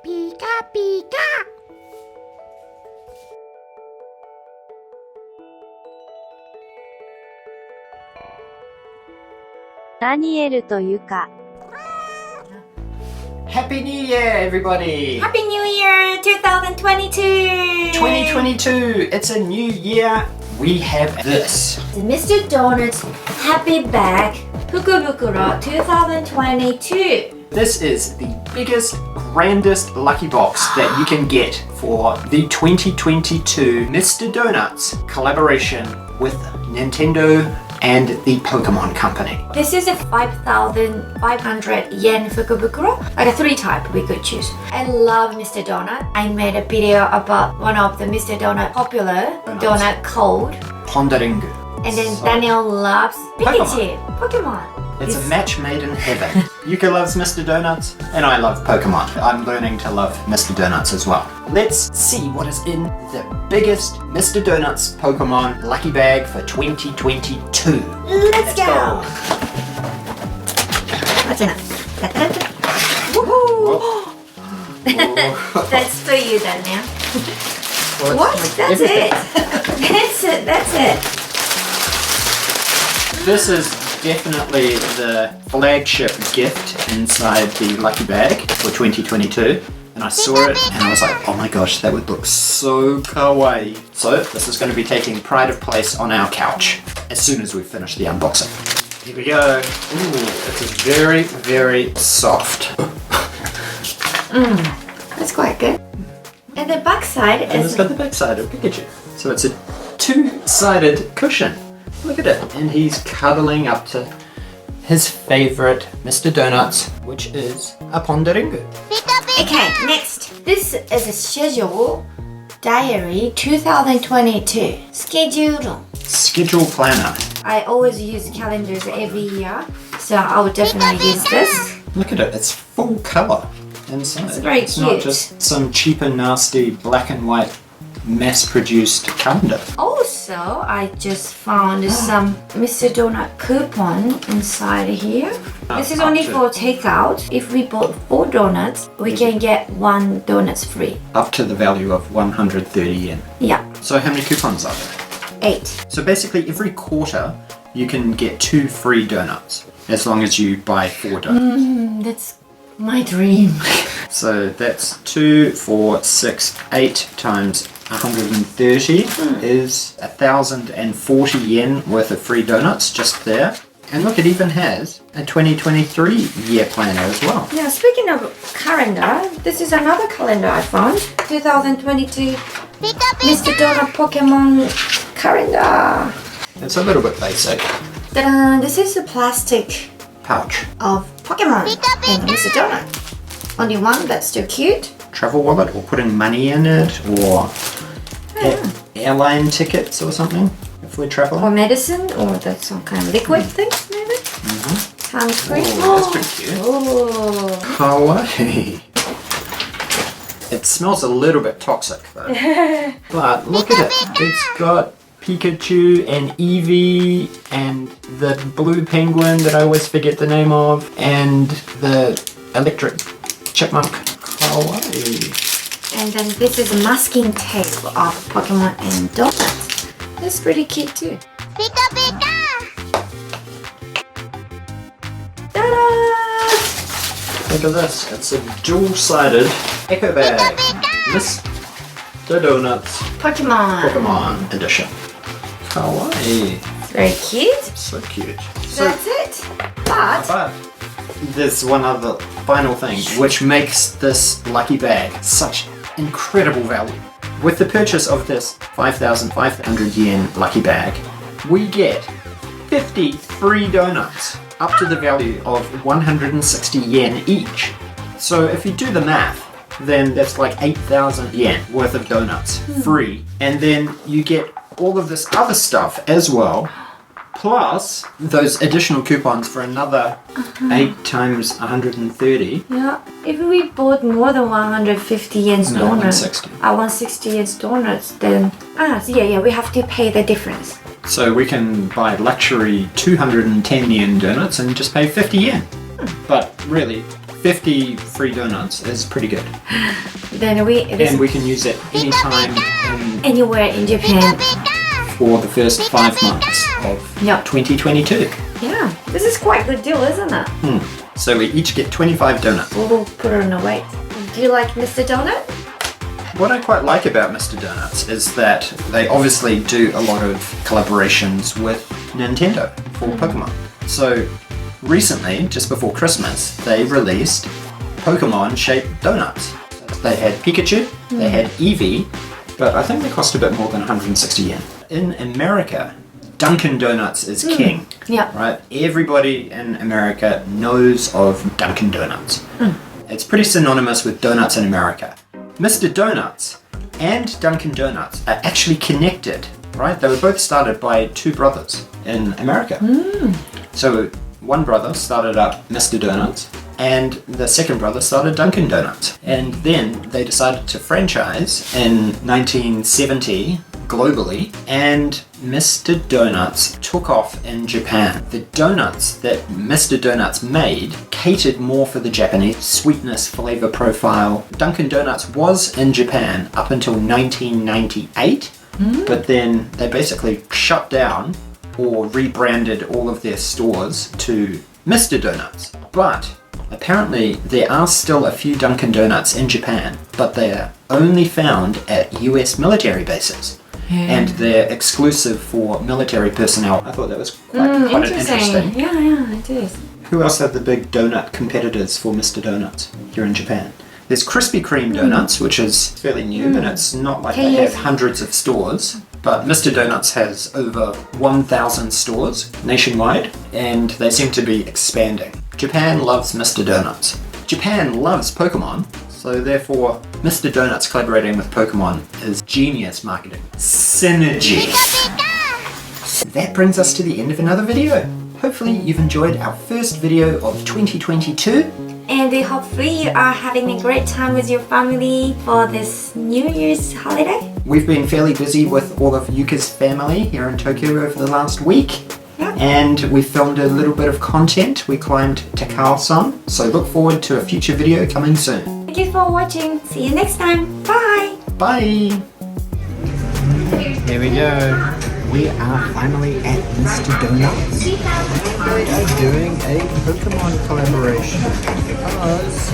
Pika Pika. ダニエルとユカ。Happy New Year, everybody! Happy New Year 2022! 2022, it's a new year. We have this. The Mr. Donut's Happy Bag 福袋 2022. This is the biggest, grandest lucky box that you can get for the 2022 Mr. Donuts collaboration with Nintendo and the Pokemon Company. This is a 5,500 yen 福袋, like a 3 type we could choose. I love Mr. Donut. I made a video about one of the Mr. Donut popular donut called Pondaringu. and then Daniel loves Pikachu, Pokemon. It's a match made in heaven. Yuka loves Mr. Donuts and I love Pokemon. I'm learning to love Mr. Donuts as well. Let's see what is in the biggest Mr. Donuts Pokemon lucky bag for 2022. Let's go. What's in it? Woohoo! That's for you, Daniel. What? That's it. That's it. This is definitely the flagship gift inside the lucky bag for 2022. And I saw it and I was like, oh my gosh, that would look so kawaii. So this is going to be taking pride of place on our couch as soon as we finish the unboxing. Here we go. Ooh, it's very, very soft. That's quite good. And the back side And it's is got the back side of Pikachu. So it's a two-sided cushion. Look at it. And he's cuddling up to his favorite Mr. Donuts, which is a Pondaringu. okay. Next, this is a schedule diary 2022 schedule. Schedule planner. I always use calendars every year, so I would definitely use this. Look at it. It's full color inside. It's very It's not cute. just some cheap and nasty black and white mass-produced calendar. Also, I just found some Mr. Donut coupon inside here. This is only for takeout. If we bought 4 donuts, we can get 1 donuts free. Up to the value of 130 yen. Yeah, So how many coupons are there? 8. So basically every quarter you can get 2 free donuts as long as you buy 4 donuts. That's my dream. So that's 2, 4, 6, 8 times 130 is 1,040 yen worth of free donuts just there. And look, it even has a 2023 year planner as well. Now, speaking of calendar, this is another calendar I found. 2022 Mr. Donut Pokemon calendar. It's a little bit basic. Ta-da! This is a plastic Pouch. of Pokemon and Mr. Donut. Only one, that's still cute. Travel wallet or putting money in it or airline tickets or something if we're traveling. Or medicine, or that's some kind of liquid thing, maybe. Hand cream. Oh, that's pretty cute. Oh. Kawaii. It smells a little bit toxic though. But look at it. It's got Pikachu and Eevee and the blue penguin that I always forget the name of and the electric chipmunk. Kawaii. And then this is a masking tape of Pokemon and donuts. That's pretty cute too. Ta-da! Look at this. It's a dual-sided Eco Bag. Mr. Donuts Pokemon edition. Kawaii. Very cute. So cute. So, That's it. But but there's one other final thing which makes this lucky bag such incredible value. With the purchase of this 5,500 yen lucky bag, we get 50 free donuts up to the value of 160 yen each. So if you do the math, then that's like 8,000 yen worth of donuts free. And then you get all of this other stuff as well, plus those additional coupons for another 8 times 130. yeah, if we bought more than 150 yen No, donuts, 160. 160 yen donuts, then we have to pay the difference. So we can buy luxury 210 yen donuts and just pay 50 yen. But really, 50 free donuts is pretty good. Then we can use it anytime anywhere in Japan. For the first 5 months of 2022. Yeah, this is quite a good deal, isn't it? So we each get 25 donuts. We'll put it on the weight. Do you like Mr. Donut? What I quite like about Mr. Donuts is that they obviously do a lot of collaborations with Nintendo for Pokemon. So recently, just before Christmas, they released Pokemon-shaped donuts. They had Pikachu, they had Eevee, but I think they cost a bit more than 160 yen. In America, Dunkin' Donuts is king. Yeah. Right? Everybody in America knows of Dunkin' Donuts. It's pretty synonymous with donuts in America. Mr. Donuts and Dunkin' Donuts are actually connected, right? They were both started by 2 brothers in America. So one brother started up Mr. Donuts and the second brother started Dunkin' Donuts. And then they decided to franchise in 1970 globally, and Mr. Donuts took off in Japan. The donuts that Mr. Donuts made catered more for the Japanese sweetness flavor profile. Dunkin' Donuts was in Japan up until 1998, but then they basically shut down or rebranded all of their stores to Mr. Donuts. But apparently there are still a few Dunkin' Donuts in Japan, but they are only found at US military bases. And they're exclusive for military personnel. I thought that was quite interesting. Yeah, it is. Who else are the big donut competitors for Mr. Donuts here in Japan? There's Krispy Kreme Donuts, which is fairly new, and it's not like they have hundreds of stores. But Mr. Donuts has over 1,000 stores nationwide, and they seem to be expanding. Japan loves Mr. Donuts. Japan loves Pokemon, so therefore Mr. Donuts collaborating with Pokemon is genius marketing. Synergy! That brings us to the end of another video. Hopefully you've enjoyed our first video of 2022. And hopefully you are having a great time with your family for this New Year's holiday. We've been fairly busy with all of Yuka's family here in Tokyo over the last week. Yeah. And we filmed a little bit of content. We climbed Takao-san, so look forward to a future video coming soon. Thank you for watching. See you next time. Bye! Bye! Here we go. We are finally at Mr. Donuts. They are doing a Pokemon collaboration because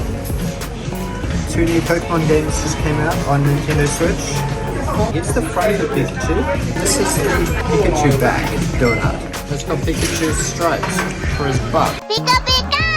2 new Pokemon games just came out on Nintendo Switch. It's the front of Pikachu. This is the Pikachu bag donut. It's got Pikachu's stripes for his butt. Pika pika!